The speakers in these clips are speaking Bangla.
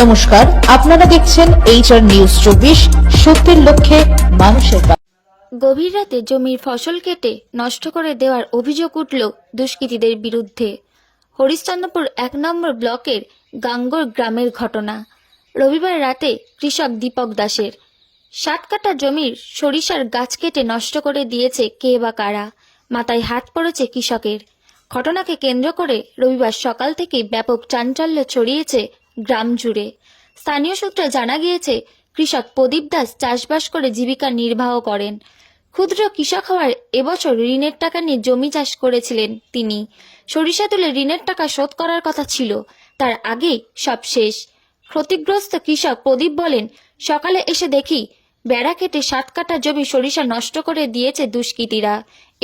নমস্কার, আপনারা দেখছেন HR নিউজ 24, সত্যের লক্ষ্যে মানুষের। গভীর রাতে জমির ফসল কেটে নষ্ট করে দেওয়ার অভিযোগ উঠল দুষ্কৃতীদের বিরুদ্ধে। হরিশ্চন্দ্রপুর 1 নম্বর ব্লকের গাঙ্গর গ্রামের ঘটনা। রবিবার রাতে কৃষক দীপক দাসের 7 কাঠা জমির সরিষার গাছ কেটে নষ্ট করে দিয়েছে কে বা কারা। মাথায় হাত পড়েছে কৃষকের। ঘটনাকে কেন্দ্র করে রবিবার সকাল থেকেই ব্যাপক চাঞ্চল্য ছড়িয়েছে গ্রাম জুড়ে। স্থানীয় সূত্রে জানা গিয়েছে, কৃষক প্রদীপ দাস চাষবাস করে জীবিকা নির্বাহ করেন। ক্ষুদ্র কৃষক হওয়ার এবছর ঋণের টাকা নিয়ে জমি চাষ করেছিলেন তিনি। সরিষা তুলে ঋণের টাকা শোধ করার কথা ছিল, তার আগেই সব শেষ। ক্ষতিগ্রস্ত কৃষক প্রদীপ বলেন, সকালে এসে দেখি বেড়া কেটে 7 কাঠা জমি সরিষা নষ্ট করে দিয়েছে দুষ্কৃতীরা।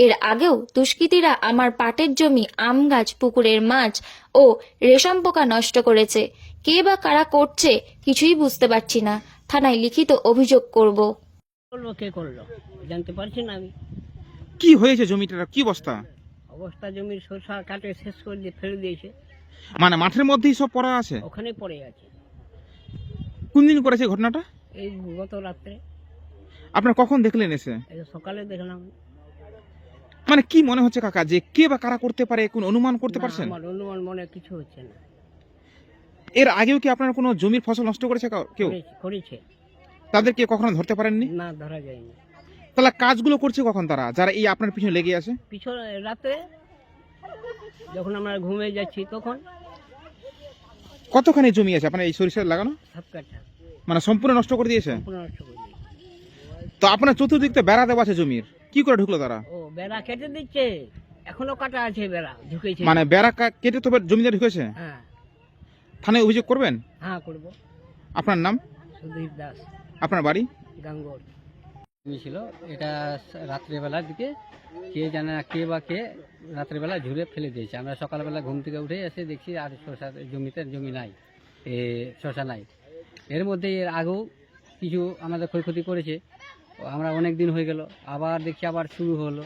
এর আগেও দুষ্কৃতীরা আমার পাটের জমি, আম গাছ, পুকুরের মাছ ও রেশম পোকা নষ্ট করেছে। কে বা কারা করছে কিছুই বুঝতে পারছি না। থানায় লিখিত অভিযোগ করব। কে করলো জানতে পারছি না আমি। কি হয়েছে জমিটার, কি অবস্থা? অবস্থা জমির শসা কাটে শেষ করে দিয়ে ফেলে দিয়েছে। মানে মাঠের মধ্যেই সব পড়া আছে? ওখানে পড়ে আছে। কোন দিন করেছে ঘটনাটা? এই গত রাত্রে। আপনারা কখন দেখলেন এসে? এই সকালে দেখলাম। মানে কি মনে হচ্ছে কাকা, যে কে বা কারা করতে পারে, কোন অনুমান করতে পারছেন? আমার অনুমান মনে কিছু হচ্ছে না। এর আগেও কি আপনারা কোনো জমির ফসল নষ্ট করেছে কেউ? করেছে। তাদেরকে কখনো ধরতে পারেননি? না, ধরা যায়নি। তাহলে কাজগুলো করছে কখন তারা, যারা এই আপনার পিছনে লেগে আছে? পিছনে রাতে যখন আমরা ঘুমিয়ে যাচ্ছি তখন। কতখানি জমি আছে আপনার এই সরিষা লাগানো? 7 কাঠা। মানে সম্পূর্ণ নষ্ট করে দিয়েছে? সম্পূর্ণ নষ্ট করে দিয়েছে। তো আপনার চতুর্দিক থেকে বেড়া দেওয়া আছে জমির, কি করে ঢুকলো তারা? ও বেড়া কেটে দিচ্ছে, এখনো কাটা আছে বেড়া, ঢুকেছে। মানে বেড়া কেটে তো জমিতে ঢুকেছে? হ্যাঁ। থানায় অভিযোগ করবেন? হ্যাঁ, করব। আপনার নাম? সুধীর দাস। আপনার বাড়ি? গাঙ্গর। ছিল এটা রাত্রেবেলার দিকে, কে জানে না কে বা কে রাত্রেবেলা ঝুলে ফেলে দিয়েছে। আমরা সকালবেলা ঘুম থেকে উঠে এসে দেখছি আর শসা জমি নাই, শসা নাই। এর মধ্যে এর আগেও কিছু আমাদের ক্ষয়ক্ষতি করেছে। আমরা অনেক দিন হয়ে গেল, আবার দেখছি আবার শুরু হলো।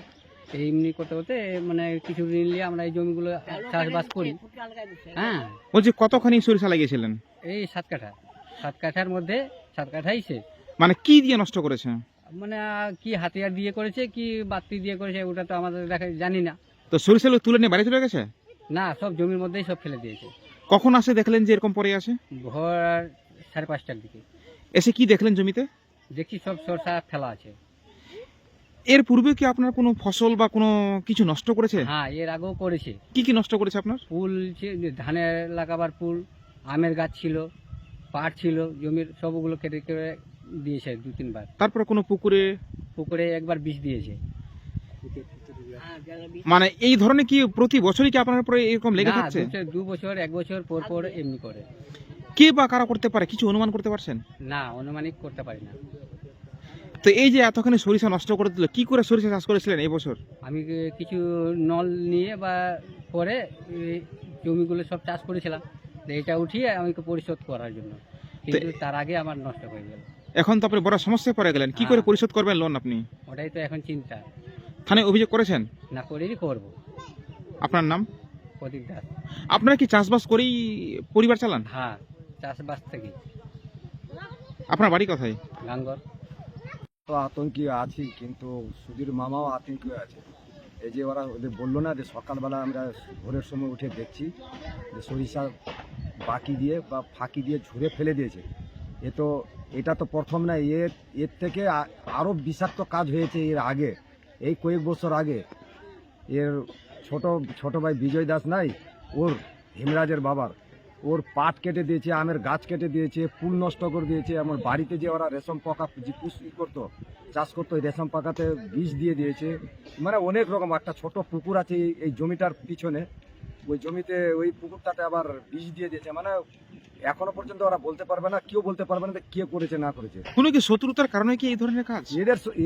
এমনি করতে করতে মানে কিছু ঋণ নিয়ে আমরা এই জমিগুলো চাষবাস করি। হ্যাঁ, বলছি কতখানি সরিষা লাগিয়েছিলেন? এই 7 কাঠা। 7 কাঠার মধ্যে 7 কাঠাই শেষ। মানে কি দিয়ে নষ্ট করেছে? মানে কি হাতিয়ার দিয়ে করেছে কি বাতি দিয়ে করেছে ওটা তো আমাদের দেখা জানি না। তো সরিষা তুলে নিয়ে বাড়ি চলে গেছে? না, সব জমির মধ্যেই সব ফেলে দিয়েছে। কখন আসে দেখলেন যে এরকম পড়ে আছে? ভোর 5:30টার দিকে এসে কি দেখলেন জমিতে? দেখছি সব সরষা ফেলা আছে। এর পূর্বে কি আপনার কোনো ফসল বা কোনো কিছু নষ্ট করেছে? হ্যাঁ, এর আগেও করেছে। কি কি নষ্ট করেছে আপনার? ফুল, ধানের লাগাবার ফুল, আমের গাছ ছিল, পাট ছিল, জমির সবগুলো কেটে কেটে দিয়েছে 2-3 বার। তারপরে কোনো পুকুরে একবার বিষ দিয়েছে। মানে এই ধরনের কি প্রতি বছরই কি আপনার উপরে এরকম লেগে থাকছে? 2 বছর 1 বছর পর পর এমনি করে। কে বা কারা করতে পারে, কিছু অনুমান করতে পারছেন? না, অনুমানিক করতে পারি না। তো এই যে এতখানি সরিষা নষ্ট করে দিল, কি করে সরিষা চাষ করেছিলেন এই বছর? আমি কিছু নল নিয়ে বা পরে এই জমিগুলো সব চাষ করেছিলাম, এটা উঠিয়ে আমি পরিশোধ করার জন্য, কিন্তু তার আগে আমার নষ্ট হয়ে গেল। এখন তো আপনি বড় সমস্যায় পড়ে গেলেন, কি করে পরিশোধ করবেন লোন আপনি? ওটাই তো এখন চিন্তা। থানায় অভিযোগ করেছেন? না করেই করবো। আপনার নাম? প্রদীপ দাস। আপনারা কি চাষবাস করেই পরিবার চালান? হ্যাঁ, চাষবাস থেকে। আপনার বাড়ি কোথায়? গাঙ্গর। তো আতঙ্কে আছি, কিন্তু সুধীর মামাও আতঙ্কে আছে। এই যে ওরা ওদের বললো না যে সকালবেলা আমরা ভোরের সময় উঠে দেখছি যে সরিষা বাকি দিয়ে বা ফাঁকি দিয়ে ঝুড়ে ফেলে দিয়েছে। এটা তো প্রথম না, এর থেকে আরও বিষাক্ত কাজ হয়েছে এর আগে, এই কয়েক বছর আগে। এর ছোট ভাই বিজয় দাস নাই, ওর হিমরাজের বাবার, ওর পাট কেটে দিয়েছে, আমের গাছ কেটে দিয়েছে, ফুল নষ্ট করে দিয়েছে। আমার বাড়িতে যে ওরা রেশম পাকা যে করতো, চাষ করতো, ওই রেশম পাকাতে বিষ দিয়ে দিয়েছে। মানে অনেক রকম। একটা ছোট পুকুর আছে এই জমিটার পিছনে, ওই জমিতে ওই পুকুরটাতে আবার বিষ দিয়ে দিয়েছে। মানে এখনো পর্যন্ত ওরা বলতে পারবে না, কেউ বলতে পারবে না কে করেছে না করেছে। কোনো কি শত্রুতার কারণে কি এই ধরনের কাজ?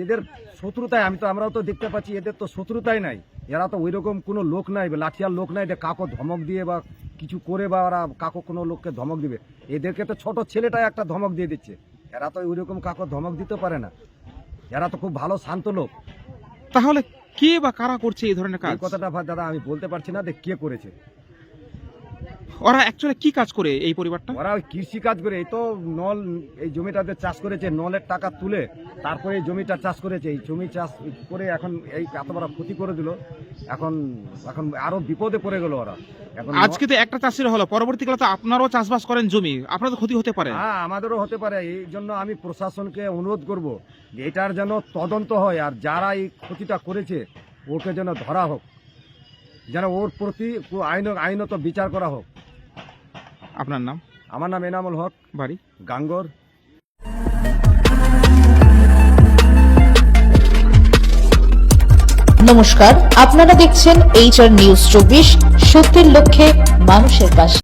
এদের শত্রুতায় আমরাও তো দেখতে পাচ্ছি, এদের তো শত্রুতাই নাই। এরা তো ওই রকম কোনো লোক নাই, লাঠিয়ার লোক নাই যে কাকো ধমক দিয়ে বা কিছু করে বা ওরা কাকো কোনো লোককে ধমক দিবে। এদেরকে তো ছোট ছেলেটাই একটা ধমক দিয়ে দিচ্ছে। এরা তো ওই রকম কাকো ধমক দিতে পারে না। এরা তো খুব ভালো শান্ত লোক। তাহলে কে বা কারা করছে এই ধরনের কাজ? এই কথাটা দাদা আমি বলতে পারছি না যে কে করেছে। ওরা অ্যাকচুয়ালি কি কাজ করে এই পরিবারটা? ওরা কৃষি কাজ করে, এই তো নল, এই জমিটাতে চাষ করেছে, নলের টাকা তুলে তারপরে এই জমিটা চাষ করেছে। এই জমি চাষ করে এখন এই এত বড় ক্ষতি করে দিল, এখন এখন আরো বিপদে পড়ে গেল ওরা। এখন আজকে তো একটা চাষির হলো, পরবর্তীকালে তো আপনারাও চাষবাস করেন জমি, আপনার তো ক্ষতি হতে পারে। হ্যাঁ, আমাদেরও হতে পারে। এই জন্য আমি প্রশাসনকে অনুরোধ করব যে এটার যেন তদন্ত হয়, আর যারা এই ক্ষতিটা করেছে ওকে যেন ধরা হোক, যেন ওর প্রতি আইনত বিচার করা হোক। আপনার নাম? আমার নাম এনামুল হক, বাড়ি? গাঙ্গর। নমস্কার, আপনারা দেখছেন HR নিউজ 24, সত্যের লক্ষ্যে মানুষের পাশে।